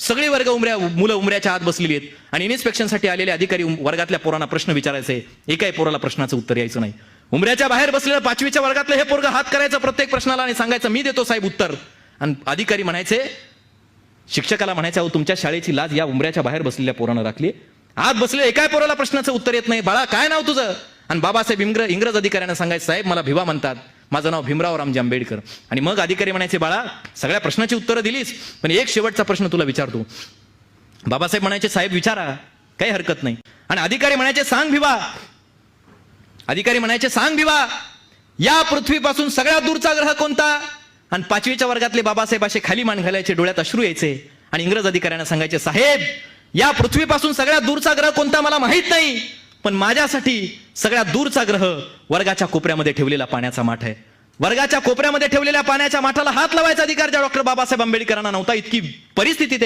सगळे वर्ग मुलं उमऱ्याच्या आत बसलेली आहेत आणि इन्स्पेक्शनसाठी आलेले अधिकारी वर्गातल्या पोरांना प्रश्न विचारायचे, एकाही पोराला प्रश्नाचं उत्तर यायचं नाही. उमऱ्याच्या बाहेर बसलेलं 5वीच्या वर्गातलं हे पोरग हात करायचं प्रत्येक प्रश्नाला आणि सांगायचं मी देतो साहेब उत्तर. आणि अधिकारी म्हणायचे, शिक्षकाला म्हणायचं अहो तुमच्या शाळेची लाज या उमऱ्याच्या बाहेर बसलेल्या पोरानं राखली. आत बसले एकाही पोराला प्रश्नाचं उत्तर येत नाही. बाळा काय नाव तुझं? आणि बाबासाहेब इंग्रज अधिकाऱ्यांना सांगायचं साहेब मला भिवा म्हणतात, माझं नाव भीमराव रामजी आंबेडकर. आणि मग अधिकारी म्हणायचे बाळा सगळ्या प्रश्नाची उत्तरं दिलीस पण एक शेवटचा प्रश्न तुला विचारतो. बाबासाहेब म्हणायचे साहेब विचारा, काही हरकत नाही. आणि अधिकारी म्हणायचे सांग भिवा. अधिकारी म्हणायचे सांग भिवा, या पृथ्वीपासून सगळ्यात दूरचा ग्रह कोणता? आणि 5वीच्या वर्गातले बाबासाहेब असे खाली मान घालायचे, डोळ्यात अश्रू यायचे आणि इंग्रज अधिकाऱ्यांना सांगायचे साहेब या पृथ्वीपासून सगळ्यात दूरचा ग्रह कोणता मला माहित नाही, पण माझ्यासाठी सगळ्यात दूरचा ग्रह वर्गाच्या कोपऱ्यामध्ये ठेवलेला पाण्याचा माठ आहे. वर्गाच्या कोपऱ्यामध्ये ठेवलेल्या पाण्याच्या माठाला हात लावायचा अधिकार ज्या डॉक्टर बाबासाहेब आंबेडकरांना नव्हता. इतकी परिस्थिती